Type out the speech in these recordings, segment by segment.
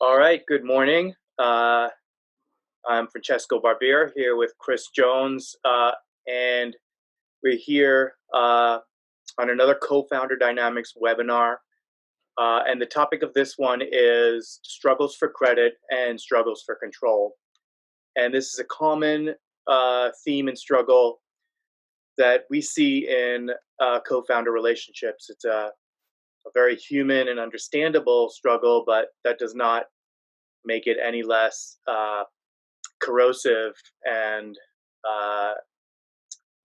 All right, good morning. I'm Francesco Barbier here with Chris Jones, and we're here on another Co-Founder Dynamics webinar. And the topic of this one is struggles for credit and struggles for control. And this is a common theme and struggle that we see in co-founder relationships. It's a very human and understandable struggle, but that does not make it any less corrosive uh,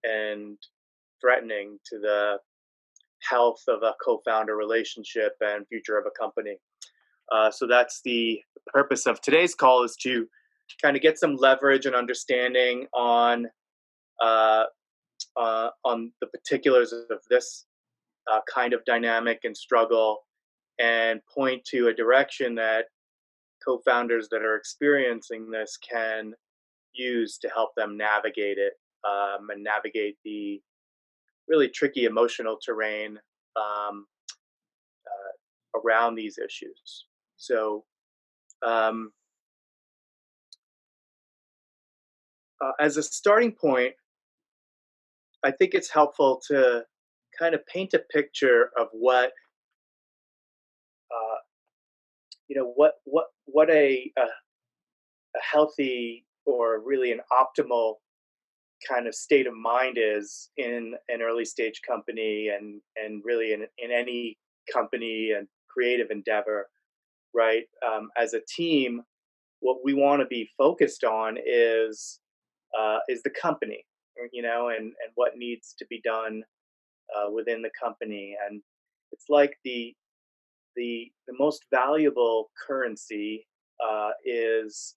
and threatening to the health of a co-founder relationship and future of a company. So that's the purpose of today's call, is to kind of get some leverage and understanding uh, on the particulars of this kind of dynamic and struggle, and point to a direction that co-founders that are experiencing this can use to help them navigate it, and navigate the really tricky emotional terrain um, around these issues. So, um, as a starting point, I think it's helpful to kind of paint a picture of what uh, what a healthy, or really an optimal kind of state of mind is in an early stage company, and really in any company and creative endeavor, right? As a team, what we want to be focused on is the company, and what needs to be done within the company. And it's like the most valuable currency is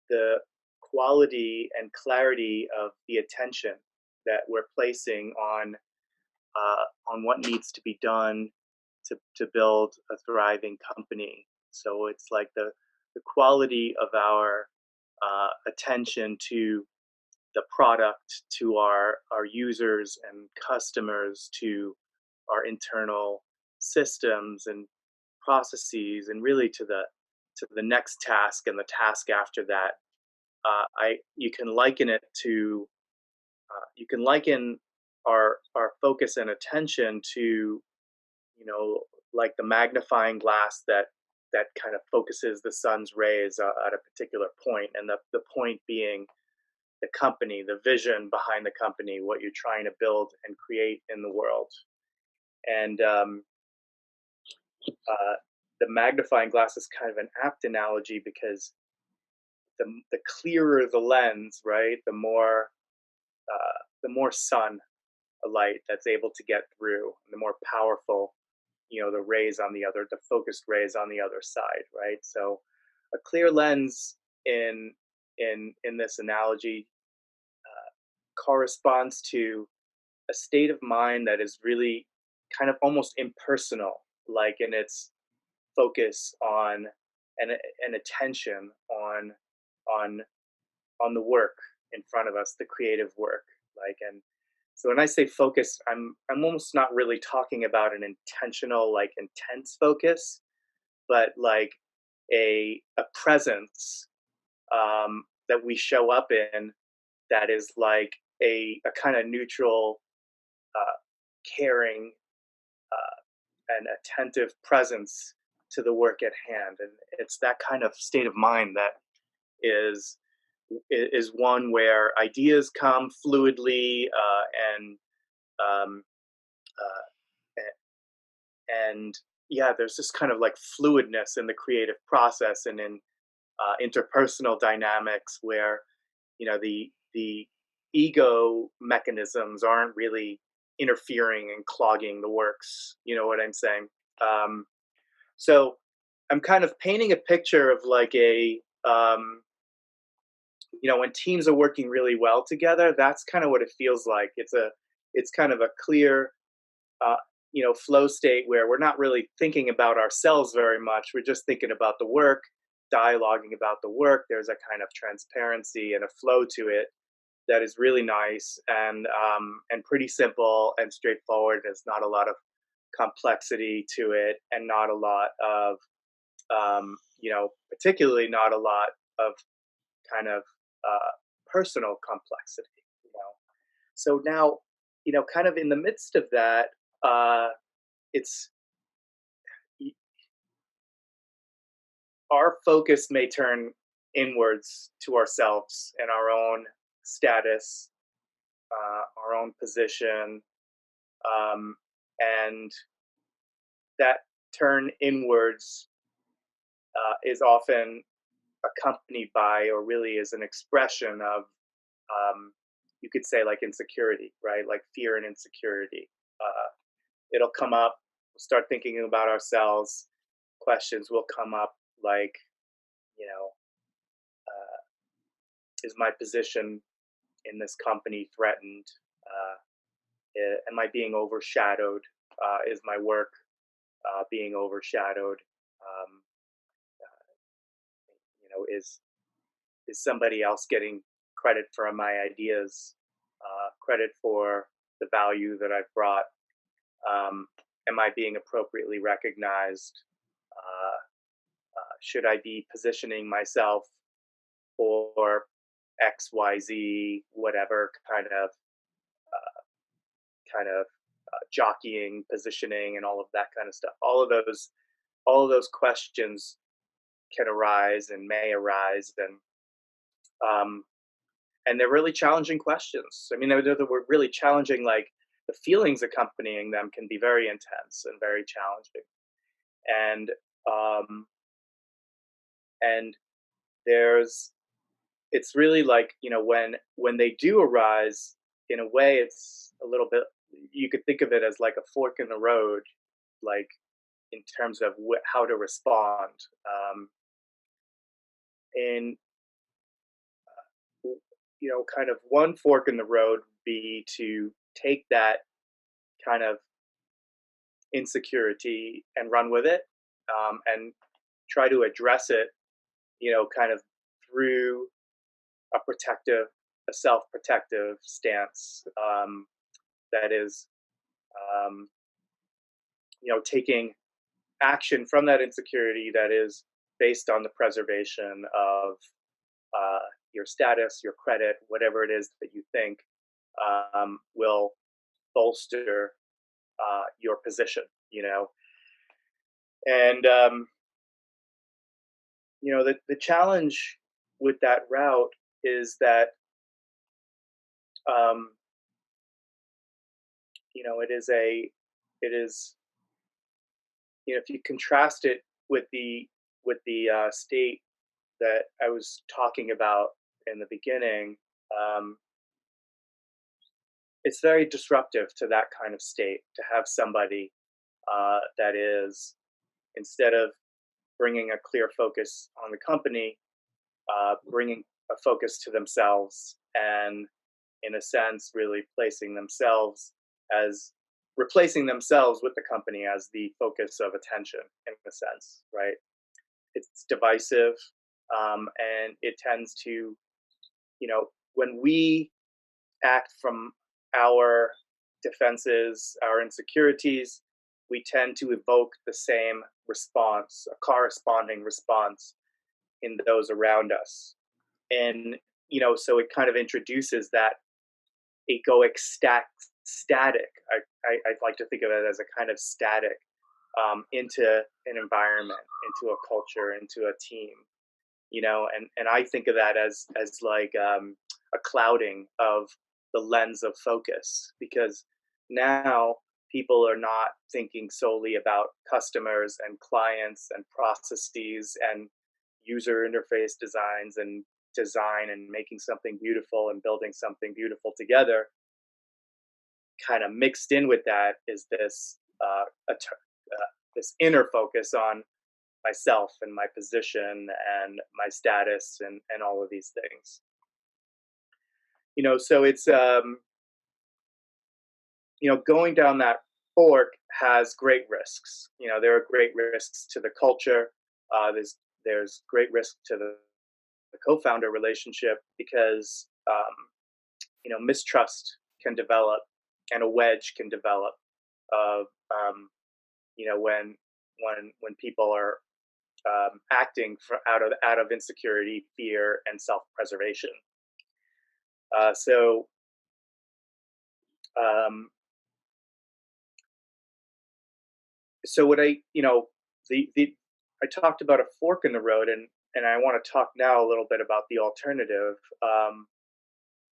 the quality and clarity of the attention that we're placing on what needs to be done to build a thriving company. So it's like the quality of our attention to the product, to our users and customers, to our internal systems and processes, and really to the next task and the task after that. I You can liken it to you can liken our focus and attention to, like the magnifying glass that kind of focuses the sun's rays at a particular point, and the point being the company, the vision behind the company, what you're trying to build and create in the world. And the magnifying glass is kind of an apt analogy, because the clearer the lens, right, the more sun light that's able to get through, and the more powerful, the rays on the focused rays on the other side, right? So a clear lens in this analogy corresponds to a state of mind that is really kind of almost impersonal, like in its focus on and attention on on the work in front of us, the creative work. And so when I say focus, I'm almost not really talking about an intentional, like intense focus, but like a presence that we show up in, that is like a kind of neutral, uh, caring, and attentive presence to the work at hand. And it's that kind of state of mind that is is one where ideas come fluidly, and um, and yeah, there's this kind of like fluidness in the creative process and in interpersonal dynamics, where the ego mechanisms aren't really interfering and clogging the works. You know what I'm saying? Um, so I'm kind of painting a picture of like when teams are working really well together, that's kind of what it feels like. It's kind of a clear, uh, flow state where we're not really thinking about ourselves very much. We're just thinking about the work, dialoguing about the work. There's a kind of transparency and a flow to it that is really nice, and pretty simple and straightforward. There's not a lot of complexity to it, and not a lot of particularly not a lot of kind of personal complexity. You know, so now, kind of in the midst of that, it's our focus may turn inwards to ourselves and our own status, our own position, um, and that turn inwards is often accompanied by, or really is an expression of, you could say, like insecurity, right? Like fear and insecurity. It'll come up. We'll start thinking about ourselves. Questions will come up like, you know, is my position in this company threatened? Am I being overshadowed? Is my work being overshadowed? Um, is somebody else getting credit for my ideas? Credit for the value that I've brought? Am I being appropriately recognized? Should I be positioning myself for X, Y, Z, whatever kind of jockeying, positioning, and all of that kind of stuff? All of those questions can arise and may arise, um, and they're really challenging questions. I mean, they're really challenging. Like the feelings accompanying them can be very intense and very challenging, and um, and there's it's really like, when they do arise, in a way it's a little bit, you could think of it as like a fork in the road, like in terms of how to respond. And kind of one fork in the road would be to take that kind of insecurity and run with it, and try to address it, kind of through a protective, a self-protective stance, that is, um, taking action from that insecurity that is based on the preservation of uh, your status, your credit, whatever it is that you think will bolster your position. And the challenge with that route is that, um, it is, if you contrast it with the state that I was talking about in the beginning, um, it's very disruptive to that kind of state to have somebody that is, instead of bringing a clear focus on the company, bringing a focus to themselves, and in a sense, really replacing themselves with the company as the focus of attention, in a sense, right? It's divisive, and it tends to, when we act from our defenses, our insecurities, we tend to evoke the same response, a corresponding response in those around us. And, so it kind of introduces that egoic static. I'd like to think of it as a kind of static, into an environment, into a culture, into a team. And I think of that as like, a clouding of the lens of focus, because now people are not thinking solely about customers and clients and processes and user interface design and making something beautiful and building something beautiful together. Kind of mixed in with that is this inner focus on myself and my position and my status and all of these things. So it's, going down that fork has great risks. There are great risks to the culture. There's great risk to the co-founder relationship, because mistrust can develop and a wedge can develop of, when people are acting out of insecurity, fear, and self-preservation. So um, so what the I talked about a fork in the road, and I want to talk now a little bit about the alternative,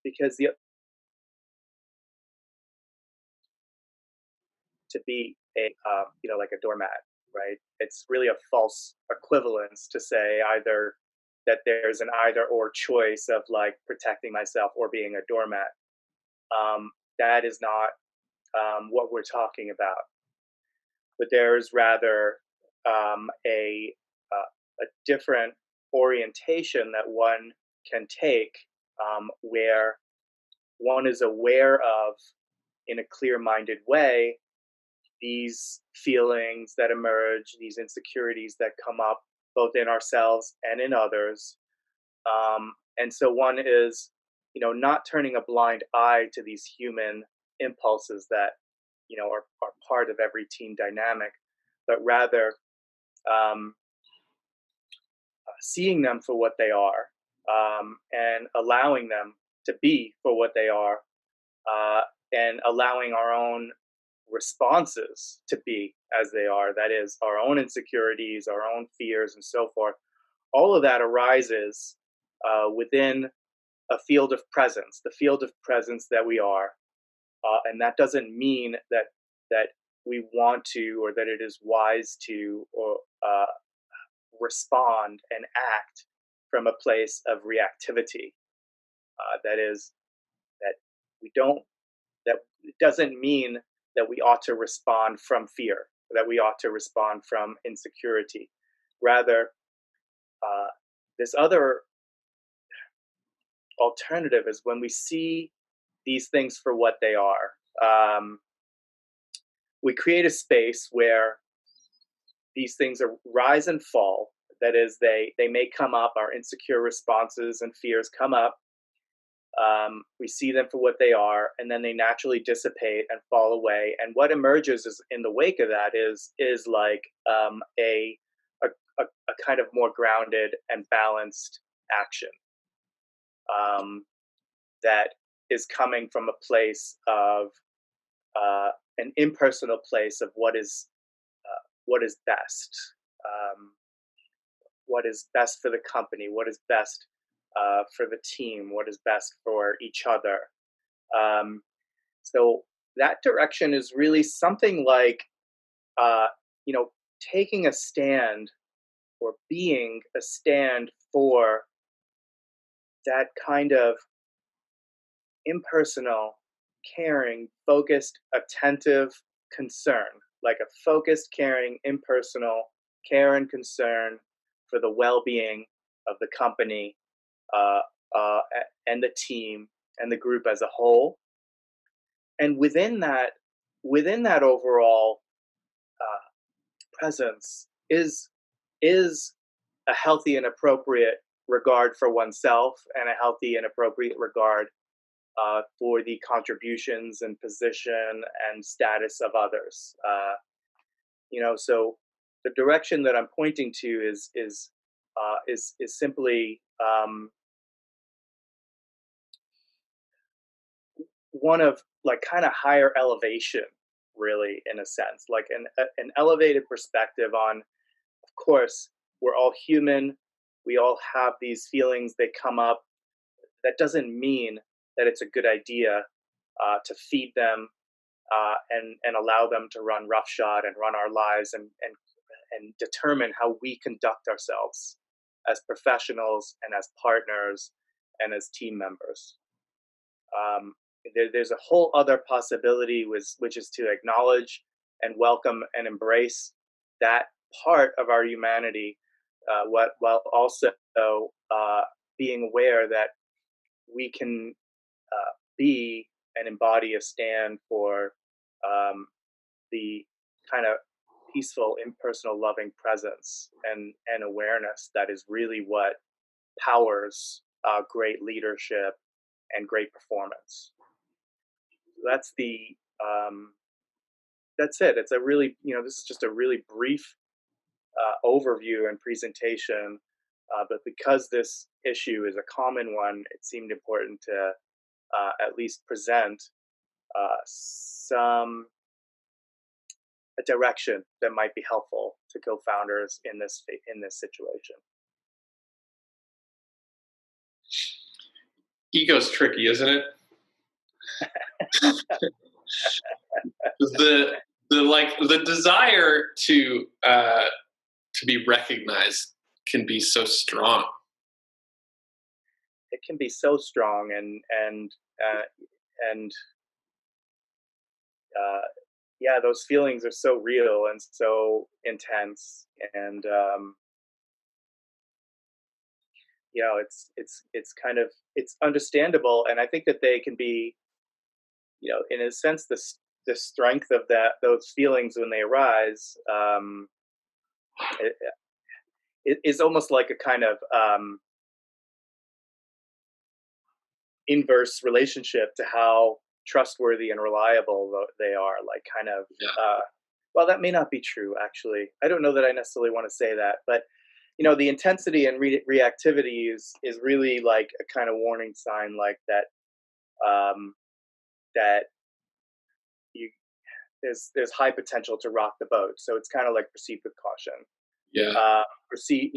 because the to be a like a doormat, right? It's really a false equivalence to say either that there's an either or choice of like protecting myself or being a doormat. That is not what we're talking about, but there's rather a different orientation that one can take, where one is aware of, in a clear minded way, these feelings that emerge, these insecurities that come up both in ourselves and in others. And so one is, not turning a blind eye to these human impulses that, are part of every team dynamic, but rather um, seeing them for what they are, and allowing them to be for what they are, uh, and allowing our own responses to be as they are. That is, our own insecurities, our own fears, and so forth. All of that arises within a field of presence, the field of presence that we are, and that doesn't mean that we want to, or that it is wise to, or respond and act from a place of reactivity. That is, that we don't, that it doesn't mean that we ought to respond from fear, that we ought to respond from insecurity. Rather, uh, this other alternative is when we see these things for what they are. We create a space where these things rise and fall. That is, they may come up. Our insecure responses and fears come up. We see them for what they are, and then they naturally dissipate and fall away. And what emerges is in the wake of that is like a, a kind of more grounded and balanced action, um, that is coming from a place of an impersonal place of what is best, um, what is best for the company, what is best for the team, what is best for each other. Um, so that direction is really something like, uh, you know, taking a stand or being a stand for that kind of impersonal, caring, focused, attentive concern, like a focused, caring, impersonal care and concern for the well being of the company, uh, uh, and the team and the group as a whole. And within that overall uh, presence is a healthy and appropriate regard for oneself, and a healthy and appropriate regard for the contributions and position and status of others. So the direction that I'm pointing to is simply one of like kind of higher elevation, really, in a sense, like an elevated perspective on. Of course, we're all human. We all have these feelings. They come up. That doesn't mean that it's a good idea to feed them, and allow them to run roughshod and run our lives, and determine how we conduct ourselves as professionals and as partners and as team members. Um, there's a whole other possibility, which is to acknowledge and welcome and embrace that part of our humanity, while also being aware that we can be and embody a stand for the kind of peaceful, impersonal, loving presence and awareness that is really what powers great leadership and great performance. That's the that's it. It's a really, this is just a really brief overview and presentation, but because this issue is a common one, it seemed important to at least present some a direction that might be helpful to co-founders in this situation. Ego's tricky, isn't it? The desire to be recognized can be so strong. It can be so strong, and yeah, those feelings are so real and so intense, and it's kind of, it's understandable, and I think that they can be, in a sense, the strength of those feelings when they arise, it is almost like a kind of inverse relationship to how trustworthy and reliable they are. Like, kind of, well, that may not be true, actually. I don't know that I necessarily want to say that, but the intensity and reactivity is really like a kind of warning sign, like that, that there's high potential to rock the boat. So it's kind of like proceed with caution. Yeah. Proceed,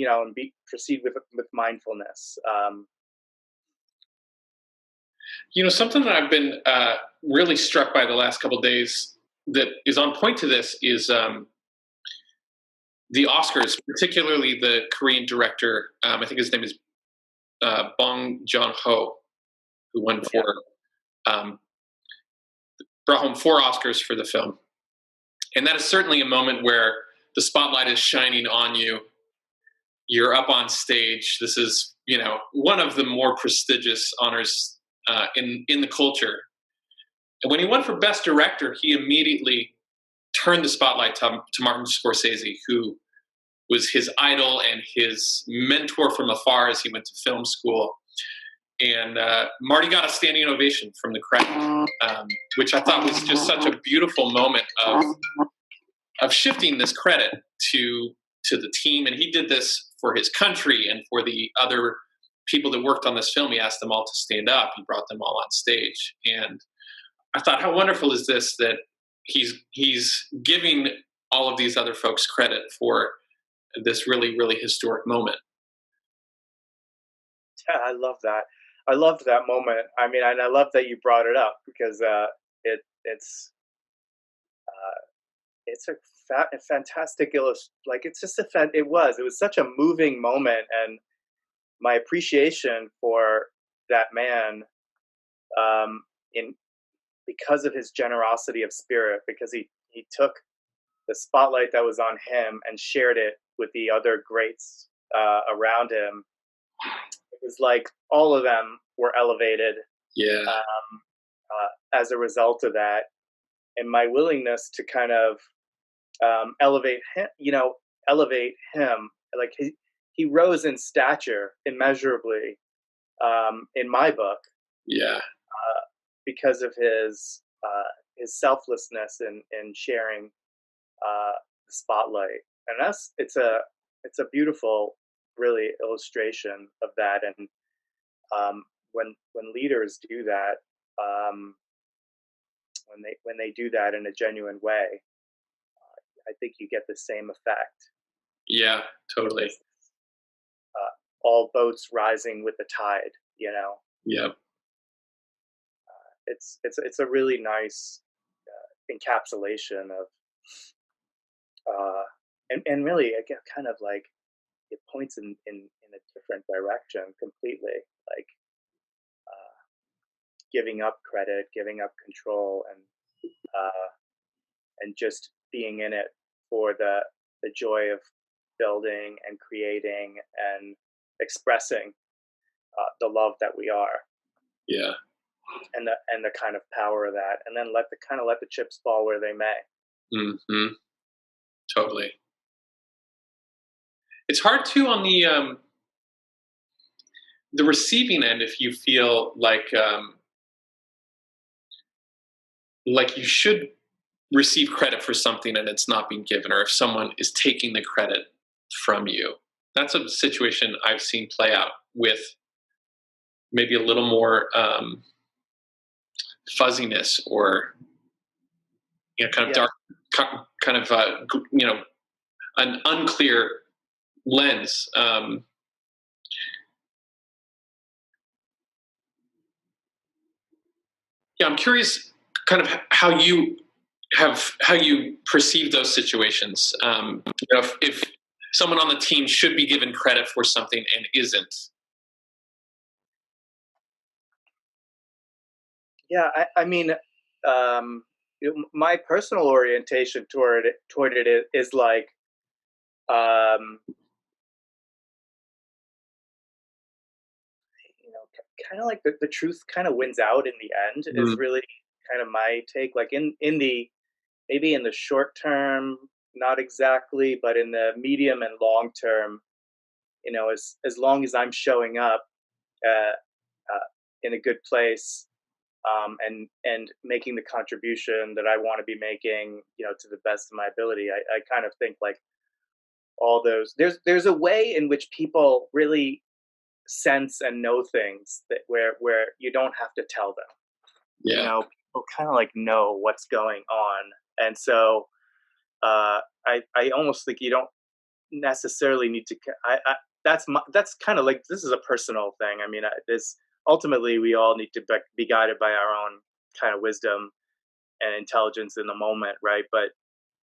proceed with mindfulness. Something that I've been really struck by the last couple of days that is on point to this is the Oscars, particularly the Korean director. I think his name is Bong Joon-ho, who won brought home 4 Oscars for the film. And that is certainly a moment where the spotlight is shining on you. You're up on stage. This is, one of the more prestigious honors in the culture. And when he won for Best Director, he immediately turned the spotlight to Martin Scorsese, who was his idol and his mentor from afar as he went to film school. And Marty got a standing ovation from the crowd, which I thought was just such a beautiful moment of shifting this credit to the team. And he did this for his country and for the other people that worked on this film. He asked them all to stand up. He brought them all on stage. And I thought, how wonderful is this, that he's giving all of these other folks credit for this really, really historic moment. Yeah, I love that. I loved that moment. I mean, and I love that you brought it up, because it's a fantastic like, it's just it was such a moving moment, and my appreciation for that man, because of his generosity of spirit, because he took the spotlight that was on him and shared it with the other greats around him. It was like all of them were elevated, as a result of that, and my willingness to kind of elevate him, like he rose in stature immeasurably, in my book, because of his selflessness in sharing the spotlight, and it's a beautiful, really, illustration of that. And when leaders do that, when they do that in a genuine way, I think you get the same effect. Yeah, totally. All boats rising with the tide, Yep. It's a really nice encapsulation of, and really, again, kind of like, it points in a different direction completely, like giving up credit, giving up control, and just being in it for the joy of building and creating and expressing the love that we are. Yeah. And the kind of power of that, and then let the chips fall where they may. Mm-hmm. Totally. It's hard too on the receiving end, if you feel like you should receive credit for something and it's not being given, or if someone is taking the credit from you. That's a situation I've seen play out with maybe a little more fuzziness, or kind of Yeah. dark, kind of an unclear lens. Yeah, I'm curious, kind of how you perceive those situations. If someone on the team should be given credit for something and isn't. Yeah, I mean, my personal orientation toward it is like, um, kind of like the truth kind of wins out in the end is Mm, really kind of my take. Like in the maybe in the short term, not exactly, but in the medium and long term, as long as I'm showing up uh, in a good place, and making the contribution that I want to be making, to the best of my ability. I kind of think like all those there's a way in which people really sense and know things that where you don't have to tell them. yeah, People kind of like know what's going on, and so I almost think you don't necessarily need to. That's kind of like, this is a personal thing. I mean, this ultimately we all need to be guided by our own kind of wisdom and intelligence in the moment, right? But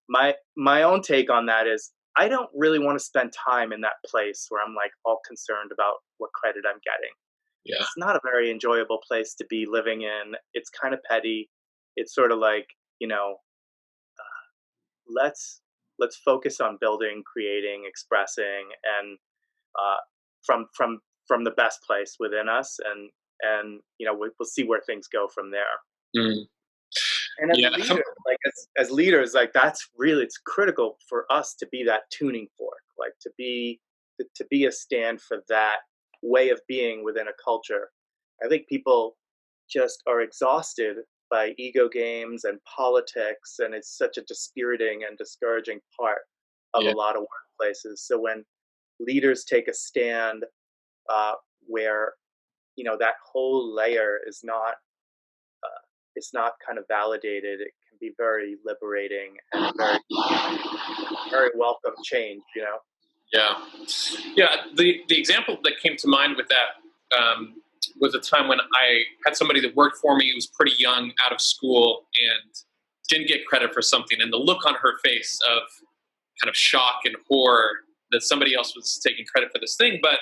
my own take on that is I don't really want to spend time in that place where I'm like all concerned about what credit I'm getting. yeah, It's not a very enjoyable place to be living in. It's kind of petty. It's sort of like, you know, let's let's focus on building, creating, expressing, and uh, from the best place within us, and we'll see where things go from there. mm, And as yeah, leaders, like as leaders, like that's really, it's critical for us to be that tuning fork, like to be a stand for that way of being within a culture. I think people just are exhausted by ego games and politics, and it's such a dispiriting and discouraging part of a yeah, lot of workplaces. So when leaders take a stand, uh, where that whole layer is not kind of validated, it can be very liberating and a very, very welcome change. yeah, yeah. The example that came to mind with that was a time when I had somebody that worked for me who was pretty young, out of school, and didn't get credit for something, and the look on her face of kind of shock and horror that somebody else was taking credit for this thing. But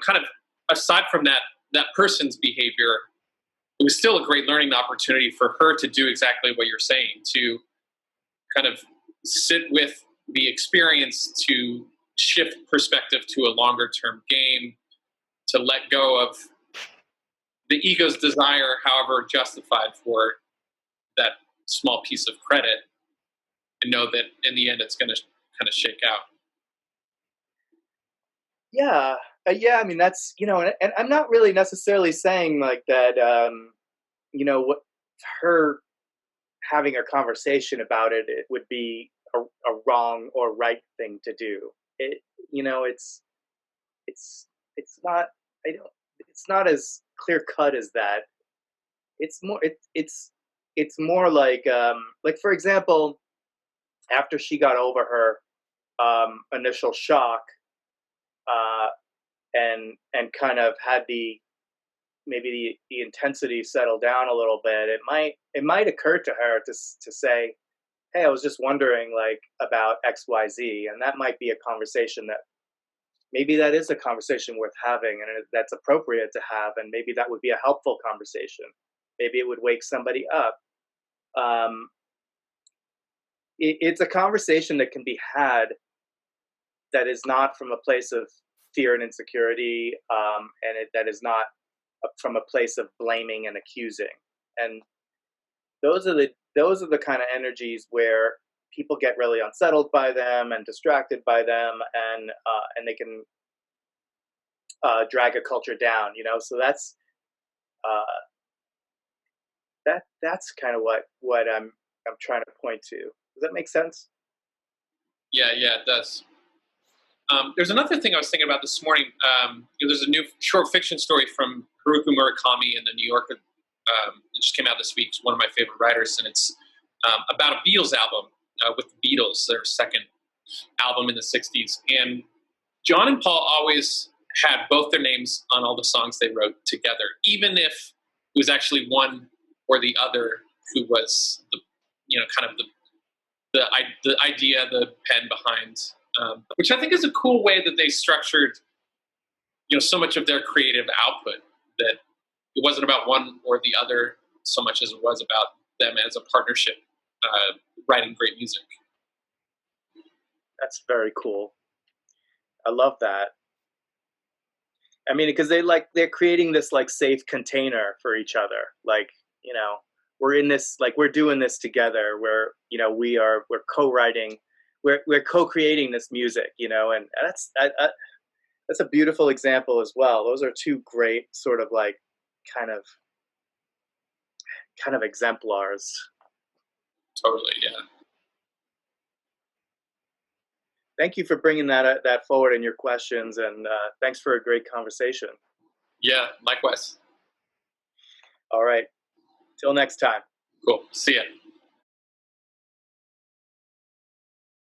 kind of aside from that person's behavior, it was still a great learning opportunity for her to do exactly what you're saying, to kind of sit with the experience, to shift perspective to a longer term game, to let go of the ego's desire, however justified, for that small piece of credit, and know that in the end it's going to kind of shake out. Yeah, yeah. I mean, that's and I'm not really necessarily saying like that. What her having a conversation about it, it would be a wrong or right thing to do. It's not. I don't. It's not as clear cut as that. It's more like for example, after she got over her initial shock, uh, and kind of had maybe the intensity settle down a little bit, it might occur to her to say, hey, I was just wondering like about XYZ, and that might be a conversation that maybe that is a conversation worth having, and that's appropriate to have, and maybe that would be a helpful conversation. Maybe it would wake somebody up. um, it's a conversation that can be had that is not from a place of fear and insecurity, and that is not from a place of blaming and accusing. And those are the kind of energies where people get really unsettled by them and distracted by them, and they can drag a culture down. So uh, that's kind of what I'm trying to point to. Does that make sense? Yeah, yeah, it does. There's another thing I was thinking about this morning. There's a new short fiction story from Haruki Murakami in the New Yorker. It just came out this week. It's one of my favorite writers, and it's about a Beatles album with the Beatles, their second album in the 60s. And John and Paul always had both their names on all the songs they wrote together, even if it was actually one or the other who was the, kind of the idea, the pen behind, which I think is a cool way that they structured, so much of their creative output, that it wasn't about one or the other so much as it was about them as a partnership, writing great music. That's very cool. I love that. I mean, because they're creating this like safe container for each other. Like, we're in this, like, we're doing this together. Where we're co-writing, we're co-creating this music. And that's a beautiful example as well. Those are two great sort of like kind of exemplars. Totally, yeah. Thank you for bringing that forward in your questions, and thanks for a great conversation. Yeah, likewise. All right. Till next time. Cool. See ya.